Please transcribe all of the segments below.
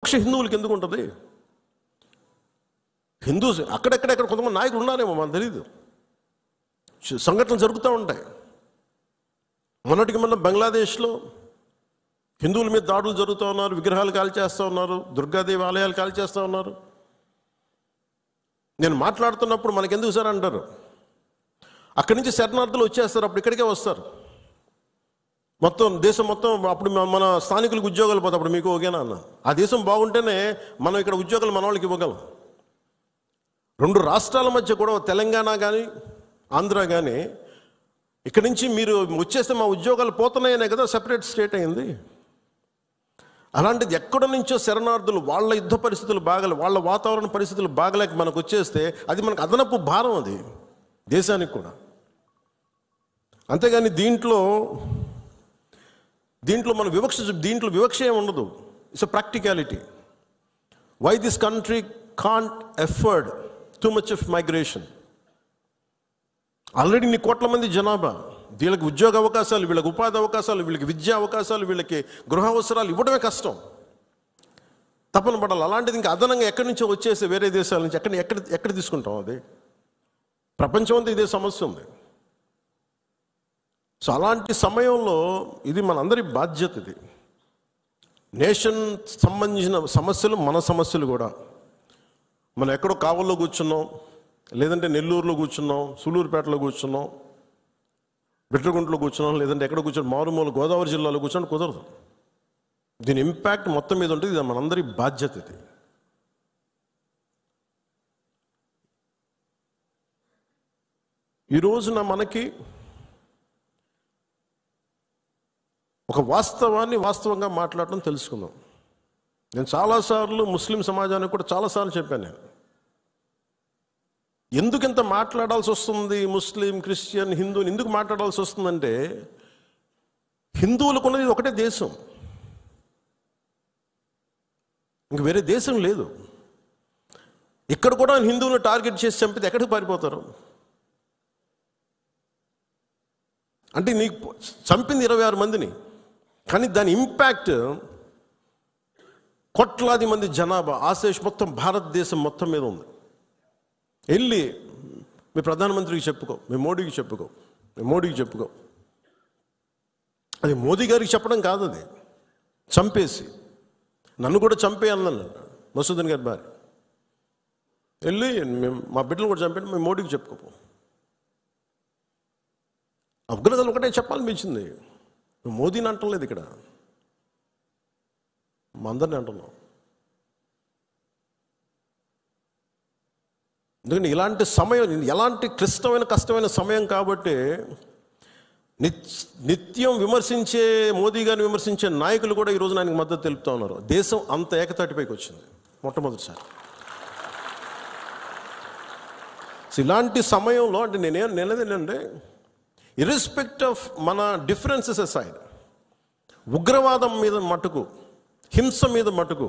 హిందువులకి ఎందుకు ఉంటుంది? హిందూస్ అక్కడెక్కడెక్కడ కొంతమంది నాయకులు ఉన్నారేమో మనకు తెలియదు. సంఘటనలు జరుగుతూ ఉంటాయి. మొన్నటికి మొన్న బంగ్లాదేశ్లో హిందువుల మీద దాడులు జరుగుతూ ఉన్నారు, విగ్రహాలు కాల్చేస్తూ ఉన్నారు, దుర్గాదేవి ఆలయాలు కాల్చేస్తూ ఉన్నారు. నేను మాట్లాడుతున్నప్పుడు మనకెందుకు సార్ అంటారు, అక్కడి నుంచి శరణార్థులు వచ్చేస్తారు, అప్పుడు ఇక్కడికే వస్తారు. మొత్తం దేశం మొత్తం అప్పుడు మన స్థానికులకు ఉద్యోగాలు పోతాయి, అప్పుడు మీకు ఓకేనా అన్న. ఆ దేశం బాగుంటేనే మనం ఇక్కడ ఉద్యోగాలు మన వాళ్ళకి ఇవ్వగలం. 2 రాష్ట్రాల మధ్య కూడా తెలంగాణ కానీ ఆంధ్ర కానీ ఇక్కడి నుంచి మీరు వచ్చేస్తే మా ఉద్యోగాలు పోతున్నాయనే కదా సెపరేట్ స్టేట్ అయింది. అలాంటిది ఎక్కడి నుంచో శరణార్థులు వాళ్ళ యుద్ధ పరిస్థితులు వాళ్ళ వాతావరణ పరిస్థితులు బాగలేక మనకు వచ్చేస్తే అది మనకు అదనపు భారం, అది దేశానికి కూడా. అంతేగాని దీంట్లో మన వివక్ష ఏమి ఉండదు. It's a practicality. Why this country can't afford too much of migration. Already 1 కోట్ల మంది జనాభా, వీళ్ళకి ఉద్యోగ అవకాశాలు, వీళ్ళకి ఉపాధి అవకాశాలు, వీళ్ళకి విద్యా అవకాశాలు, వీళ్ళకి గృహ అవసరాలు ఇవ్వడమే కష్టం, తపన పడాలి. అలాంటిది ఇంకా అదనంగా ఎక్కడి నుంచో వచ్చేసి వేరే దేశాల నుంచి ఎక్కడ తీసుకుంటాం? అది ప్రపంచం అంతా ఇదే సమస్య ఉంది. సో అలాంటి సమయంలో ఇది మనందరి బాధ్యత. ఇది నేషన్ సంబంధించిన సమస్యలు, మన సమస్యలు కూడా. మనం ఎక్కడో కావల్లో కూర్చున్నాం, లేదంటే నెల్లూరులో కూర్చున్నాం, సూలూరుపేటలో కూర్చున్నాం, బిట్రగుంటలో కూర్చున్నాం, లేదంటే ఎక్కడ కూర్చొని మారుమూల గోదావరి జిల్లాలో కూర్చొని కుదరదు. దీని ఇంపాక్ట్ మొత్తం మీద ఉంటుంది. ఇది మనందరి బాధ్యత. ఇది ఈ రోజున మనకి ఒక వాస్తవాన్ని వాస్తవంగా మాట్లాడటం తెలుసుకుందాం. నేను చాలాసార్లు ముస్లిం సమాజానికి కూడా చాలాసార్లు చెప్పాను. నేను ఎందుకు ఇంత మాట్లాడాల్సి వస్తుంది, ముస్లిం, క్రిస్టియన్, హిందూని ఎందుకు మాట్లాడాల్సి వస్తుందంటే, హిందువులకు ఉన్నది ఒకటే దేశం, ఇంక వేరే దేశం లేదు. ఇక్కడ కూడా హిందువులను టార్గెట్ చేసి చంపితే ఎక్కడికి పారిపోతారు? అంటే నీకు చంపింది 26 మందిని, కానీ దాని ఇంపాక్ట్ కోట్లాది మంది జనాభా, ఆశేష్ మొత్తం భారతదేశం మొత్తం మీద ఉంది. వెళ్ళి మీ ప్రధానమంత్రికి చెప్పుకో, మీ మోడీకి చెప్పుకో. అది మోదీ గారికి చెప్పడం కాదు, అది చంపేసి నన్ను కూడా చంపే అన్నాను మసూదన్ గారి భార్య. వెళ్ళి మా బిడ్డలు కూడా చంపేయండి, మేము మోడీకి చెప్పుకోపో. ఉగ్రతలు ఒకటే చెప్పాలనిపించింది. మోదీని అంటం లేదు, ఇక్కడ మా అందరిని అంటున్నాం. ఎందుకంటే ఇలాంటి సమయం, ఎలాంటి క్లిష్టమైన కష్టమైన సమయం కాబట్టి నిత్యం విమర్శించే మోదీ గారిని విమర్శించే నాయకులు కూడా ఈరోజు ఆయనకు మద్దతు తెలుపుతూ ఉన్నారు. దేశం అంత ఏకతాటిపైకి వచ్చింది మొట్టమొదటిసారి. ఇలాంటి సమయంలో అంటే నేనేదేంటంటే, ఇర్రెస్పెక్ట్ ఆఫ్ మన డిఫరెన్సెస్ అసైడ్, ఉగ్రవాదం మీద మటుకు, హింస మీద మటుకు,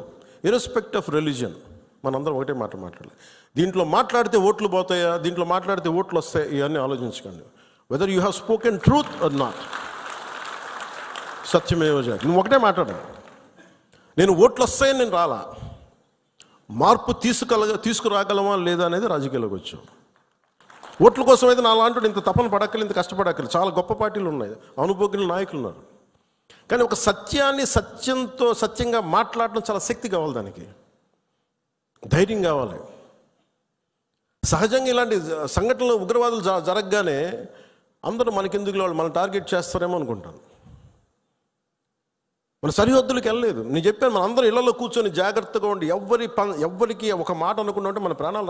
ఇర్రెస్పెక్ట్ ఆఫ్ రిలీజియన్, మనందరం ఒకటే మాట మాట్లాడాలి. దీంట్లో మాట్లాడితే ఓట్లు పోతాయా, దీంట్లో మాట్లాడితే ఓట్లు వస్తాయి, ఇవన్నీ ఆలోచించకండి. Whether you have spoken truth or not, సత్యమేవ జయతే. నువ్వు ఒకటే మాట్లాడాలి, నేను ఓట్లు వస్తాయని నేను రాలా, మార్పు తీసుకురాగలమా లేదా అనేది రాజకీయాల్లోకి వచ్చావు. ఓట్ల కోసం అయితే నా లాంటి ఇంత తపన పడక్కలు, ఇంత కష్టపడక్కలు. చాలా గొప్ప పార్టీలు ఉన్నాయి, అనుభవజ్ఞుల నాయకులు ఉన్నారు. కానీ ఒక సత్యాన్ని సత్యంగా మాట్లాడడం చాలా శక్తి కావాలి, దానికి ధైర్యం కావాలి. సహజంగా ఇలాంటి సంఘటనలు, ఉగ్రవాదులు జరగగానే అందరూ మనకెందుకు వాళ్ళు మన టార్గెట్ చేస్తారేమో అనుకుంటాను. మన సరిహద్దులకు వెళ్ళలేదు. నేను చెప్పాను, మన అందరూ ఇళ్లలో కూర్చొని జాగ్రత్తగా ఉండి ఎవ్వరికి ఒక మాట అనుకున్నా ఉంటే మన ప్రాణాలు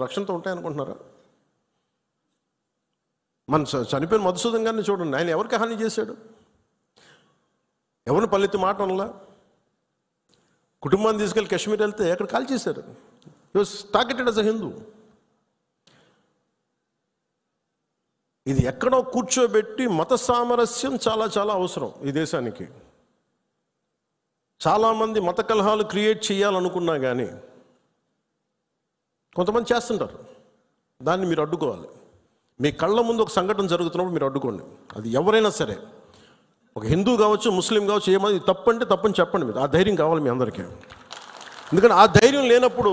రక్షణతో ఉంటాయనుకుంటున్నారా? మన చనిపోయిన మధుసూదన్ గారిని చూడండి, ఆయన ఎవరికి హాని చేశాడు? ఎవరిని పల్లెత్తి మాట అనలా. కుటుంబాన్ని తీసుకెళ్ళి కాశ్మీర్ వెళ్తే ఎక్కడ కాల్ చేశారు. హి was targeted as a Hindu. ఇది ఎక్కడో కూర్చోబెట్టి మత సామరస్యం చాలా చాలా అవసరం ఈ దేశానికి. చాలామంది మత కలహాలు క్రియేట్ చేయాలనుకున్నా కానీ కొంతమంది చేస్తుంటారు. దాన్ని మీరు అడ్డుకోవాలి. మీ కళ్ళ ముందు ఒక సంఘటన జరుగుతున్నప్పుడు మీరు అడ్డుకోండి. అది ఎవరైనా సరే, ఒక హిందూ కావచ్చు, ముస్లిం కావచ్చు, ఏమది తప్పు అంటే తప్పని చెప్పండి. మీరు ఆ ధైర్యం కావాలి మీ అందరికీ. ఎందుకంటే ఆ ధైర్యం లేనప్పుడు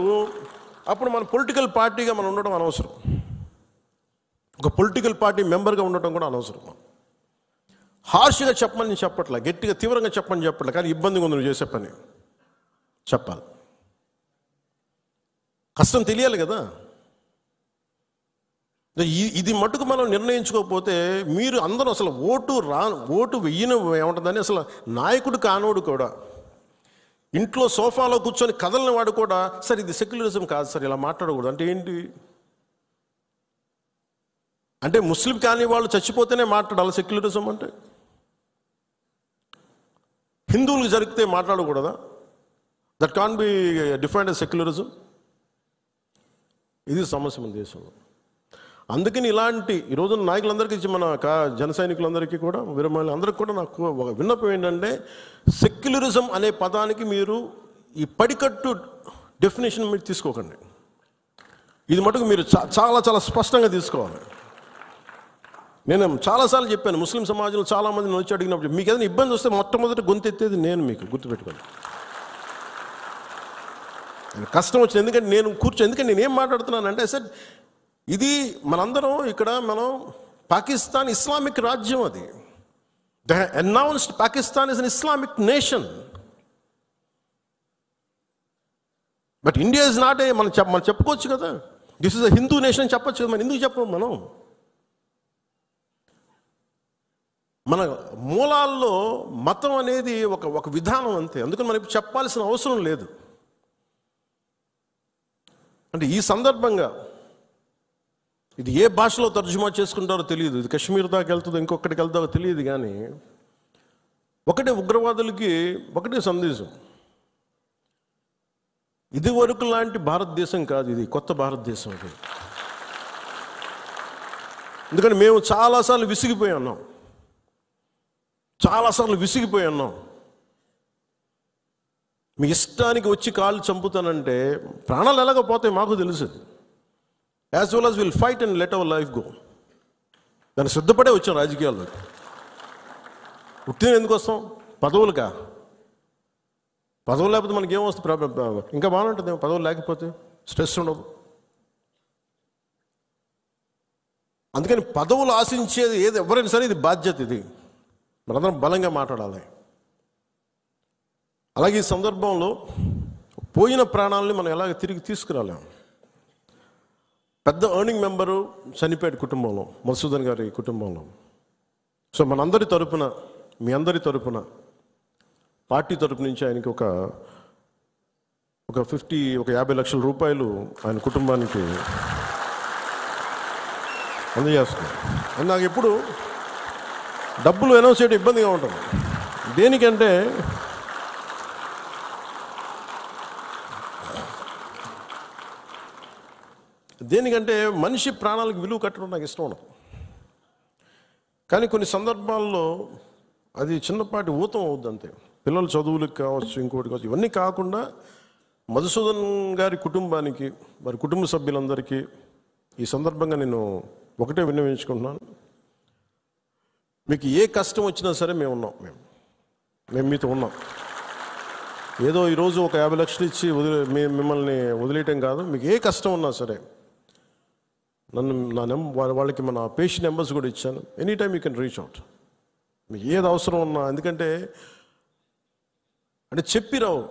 అప్పుడు మన పొలిటికల్ పార్టీగా మనం ఉండడం అనవసరం, ఒక పొలిటికల్ పార్టీ మెంబర్గా ఉండటం కూడా అనవసరం. హార్ష్గా చెప్పమని నేను చెప్పట్లే, గట్టిగా తీవ్రంగా చెప్పమని చెప్పట్లే, కానీ ఇబ్బందిగా ఉంది నువ్వు చేసే పని చెప్పాలి. కష్టం తెలియాలి కదా. ఇది మటుకు మనం నిర్ణయించుకోకపోతే మీరు అందరూ అసలు ఓటు వెయ్యను ఏముంటుందని, అసలు నాయకుడు కానోడు కూడా ఇంట్లో సోఫాలో కూర్చొని కదలని వాడు కూడా సార్ ఇది సెక్యులరిజం కాదు సార్, ఇలా మాట్లాడకూడదు అంటే ఏంటి అంటే ముస్లిం కాని వాళ్ళు చచ్చిపోతేనే మాట్లాడాలి సెక్యులరిజం అంటే? హిందువులకు జరిగితే మాట్లాడకూడదా? That can be defined as secularism. ఇది సమస్య మన దేశంలో. అందుకని ఇలాంటి ఈరోజు నాయకులందరికీ, మన జన సైనికులందరికీ కూడా, విరమాలి అందరికీ కూడా నాకు ఒక విన్నపం ఏంటంటే, సెక్యులరిజం అనే పదానికి మీరు ఈ పడికట్టు డెఫినేషన్ మీరు తీసుకోకండి. ఇది మటుకు మీరు చాలా చాలా స్పష్టంగా తీసుకోవాలి. నేను చాలాసార్లు చెప్పాను, ముస్లిం సమాజంలో చాలామంది వచ్చి అడిగినప్పుడు మీకు ఏదైనా ఇబ్బంది వస్తే మొట్టమొదటి గొంతెత్తేది నేను, మీకు గుర్తుపెట్టుకోండి. కష్టం వచ్చింది ఎందుకంటే ఎందుకంటే నేను ఏం మాట్లాడుతున్నానంటే సార్, ఇది మనందరం ఇక్కడ మనం పాకిస్తాన్ ఇస్లామిక్ రాజ్యం, అది they announced Pakistan is an Islamic nation, but India is not a మనం చెప్పుకోవచ్చు కదా, this is a Hindu nation చెప్పచ్చు కదా. మనం ఎందుకు చెప్పము? మన మూలాల్లో మతం అనేది ఒక విధానం అంతే, అందుకని మనం ఇప్పుడు చెప్పాల్సిన అవసరం లేదు. అంటే ఈ సందర్భంగా ఇది ఏ భాషలో తర్జుమా చేసుకుంటారో తెలియదు, ఇది కశ్మీర్ దాకా వెళ్తుందో ఇంకొకటికి వెళ్తారో తెలియదు, కానీ ఒకటే ఉగ్రవాదులకి ఒకటే సందేశం, ఇది వరకు లాంటి భారతదేశం కాదు, ఇది కొత్త భారతదేశం. అది ఎందుకంటే మేము చాలాసార్లు విసిగిపోయి ఉన్నాం, మీ ఇష్టానికి వచ్చి కాళ్ళు చంపుతానంటే ప్రాణాలు ఎలాగపోతాయి మాకు తెలుసు. As well as will fight and let our life go. దాన్ని సిద్ధపడే వచ్చాం రాజకీయాల్లోకి. ఉట్టిన ఎందుకు వస్తాం? పదవులుగా? పదవులు లేకపోతే మనకి ఏమొస్తుంది? ఇంకా బాగుంటుంది పదవులు లేకపోతే, స్ట్రెస్ ఉండదు. అందుకని పదవులు ఆశించేది ఏది ఎవరైనా సరే ఇది బాధ్యత, ఇది మనందరం బలంగా మాట్లాడాలి. అలాగే ఈ సందర్భంలో పోయిన ప్రాణాలని మనం ఎలాగ తిరిగి తీసుకురాలేము. పెద్ద ఎర్నింగ్ మెంబరు చనిపోయాడు కుటుంబంలో, మధుసూదన్ గారి కుటుంబంలో. సో మనందరి తరపున, మీ అందరి తరపున, పార్టీ తరపు నుంచి ఆయనకి ఒక 50 లక్షల రూపాయలు ఆయన కుటుంబానికి అందజేస్తున్నాం. అని నాకు ఎప్పుడు డబ్బులు అనౌన్స్ చేయడం ఇబ్బందిగా ఉంటుంది. దేనికంటే మనిషి ప్రాణాలకు విలువ కట్టడం నాకు ఇష్టం ఉండదు. కానీ కొన్ని సందర్భాల్లో అది చిన్నపాటి ఊతం అవుద్ది అంతే. పిల్లల చదువులకు కావచ్చు, ఇంకోటి కావచ్చు. ఇవన్నీ కాకుండా మధుసూదన్ గారి కుటుంబానికి, వారి కుటుంబ సభ్యులందరికీ ఈ సందర్భంగా నేను ఒకటే విన్నవించుకుంటున్నాను, మీకు ఏ కష్టం వచ్చినా సరే మేము ఉన్నాం, మేము మీతో ఉన్నాం. ఏదో ఈరోజు ఒక 50 లక్షలు ఇచ్చి మిమ్మల్ని వదిలేయటం కాదు. మీకు ఏ కష్టం ఉన్నా సరే వాళ్ళకి మన పేషెంట్ నెంబర్స్ కూడా ఇచ్చాను. Any time you can reach out, మీకు ఏది అవసరం ఉన్నా. ఎందుకంటే చెప్పిరావు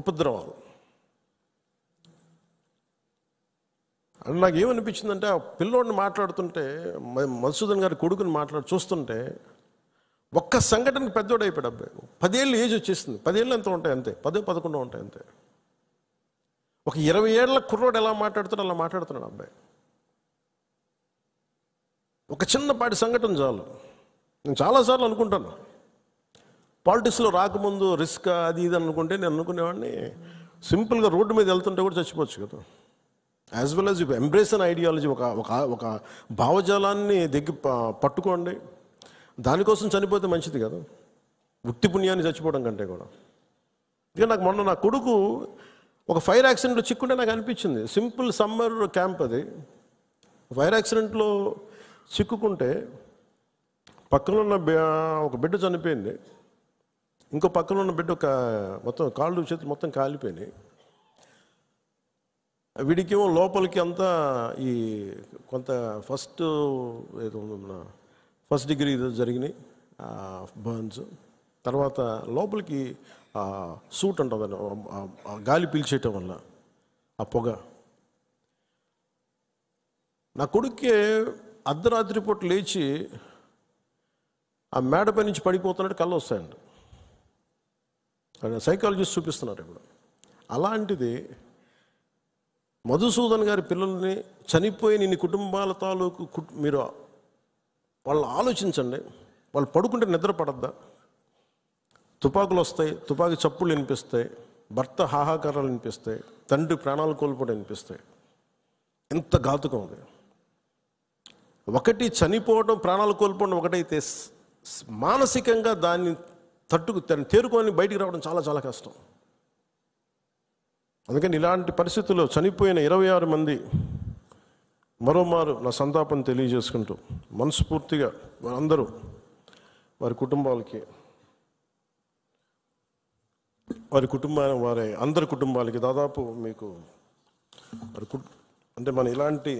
ఉపద్రవాలు. అని నాకు ఏమనిపించిందంటే, ఆ పిల్లోడిని మాట్లాడుతుంటే, మధుసూదన్ గారి కొడుకుని చూస్తుంటే ఒక్క సంఘటనకి పెద్దోడు అయిపోయాడు అబ్బాయి. 10 ఏళ్ళు ఏజ్ వచ్చేసింది. 10 ఏళ్ళు ఎంత ఉంటాయి అంతే, 10-11 ఉంటాయి అంతే. ఒక 20 ఏళ్ళ కుర్రోడు ఎలా మాట్లాడుతాడో అలా మాట్లాడుతున్నాడు అబ్బాయి. ఒక చిన్నపాటి సంఘటన చాలు. నేను చాలాసార్లు అనుకుంటాను, పాలిటిక్స్లో రాకముందు రిస్క్ అది ఇది అనుకుంటే, నేను అనుకునేవాడిని సింపుల్గా రోడ్డు మీద వెళ్తుంటే కూడా చచ్చిపోవచ్చు కదా. As well as you embrace an ideology, ఒక భావజాలాన్ని పట్టుకోండి. దానికోసం చనిపోతే మంచిది కదా, వృత్తి పుణ్యాన్ని చచ్చిపోవడం కంటే కూడా. ఇక నాకు మొన్న నా కొడుకు ఒక ఫైర్ యాక్సిడెంట్లో చిక్కుంటే నాకు అనిపించింది, సింపుల్ సమ్మర్ క్యాంప్ అది. ఫైర్ యాక్సిడెంట్లో చిక్కుకుంటే పక్కన ఉన్న ఒక బిడ్డ చనిపోయింది, ఇంకో పక్కన ఉన్న బిడ్డ మొత్తం కాళ్ళు చేతులు మొత్తం కాలిపోయినాయి. వీడికేమో లోపలికి అంతా ఈ కొంత ఫస్ట్ ఏదో ఫస్ట్ డిగ్రీ జరిగినాయి బర్న్స్. తర్వాత లోపలికి సూట్ ఉంటుంది, గాలి పీల్చేయటం వల్ల ఆ పొగ. నా కొడుక్కే అర్ధరాత్రి పూట లేచి ఆ మేడపై నుంచి పడిపోతున్నట్టు కళ్ళు వస్తాయండి. సైకాలజిస్ట్ చూపిస్తున్నారు ఇప్పుడు. అలాంటిది మధుసూదన్ గారి పిల్లల్ని చనిపోయిన ఇన్ని కుటుంబాల తాలూకు మీరు వాళ్ళు ఆలోచించండి. వాళ్ళు పడుకుంటే నిద్ర పడద్దా? తుపాకులు వస్తాయి, తుపాకీ చప్పుళ్ళు వినిపిస్తాయి, భర్త హాహాకారాలు వినిపిస్తాయి, తండ్రి ప్రాణాలు కోల్పోవడం వినిపిస్తాయి. ఎంత ఘాతుకం అది! ఒకటి చనిపోవడం, ప్రాణాలు కోల్పోవడం ఒకటైతే మానసికంగా దాన్ని తేరుకొని బయటికి రావడం చాలా చాలా కష్టం. అందుకని ఇలాంటి పరిస్థితుల్లో చనిపోయిన 26 మంది మరోమారు నా సంతాపం తెలియజేసుకుంటూ మనస్ఫూర్తిగా వారందరూ వారి కుటుంబాలకి, వారి అందరి కుటుంబాలకి దాదాపు మీకు అంటే మన ఇలాంటి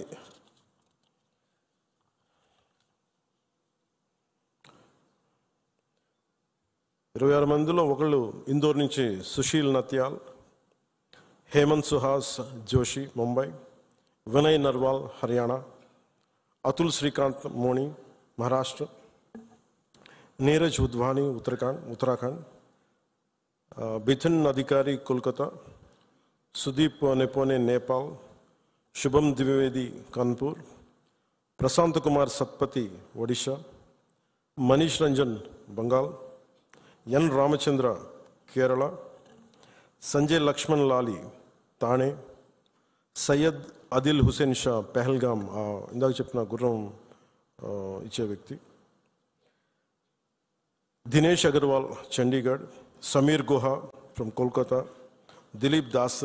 ఇరవై 26 మందిలో ఒకళ్ళు ఇందోర్ నుంచి సుశీల్ నత్యాల్, హేమంత్ సుహాస్ జోషి ముంబై, వినయ్ నర్వాల్ హర్యానా, అతుల్ శ్రీకాంత్ మోణి మహారాష్ట్ర, నీరజ్ ఉద్వాని ఉత్తరాఖండ్, బిథిన్ అధికారి కోల్కతా, సుదీప్ నెపోనే నేపాల్, శుభం ద్వివేది కాన్పూర్, ప్రశాంత్ కుమార్ సత్పతి ఒడిషా, మనీష్ రంజన్ బంగాల్, ఎన్ రామచంద్ర కేరళ, సంజయ్ లక్ష్మణ్ లాలి తానే, సయ్యద్ అదిల్ హుసేన్ షా పెహల్గాం, ఇందాక చెప్పిన గుర్రం ఇచ్చే వ్యక్తి, దినేష్ అగర్వాల్ చండీగఢ్, సమీర్ గుహా ఫ్రమ్ కోల్కతా, దిలీప్ దాస్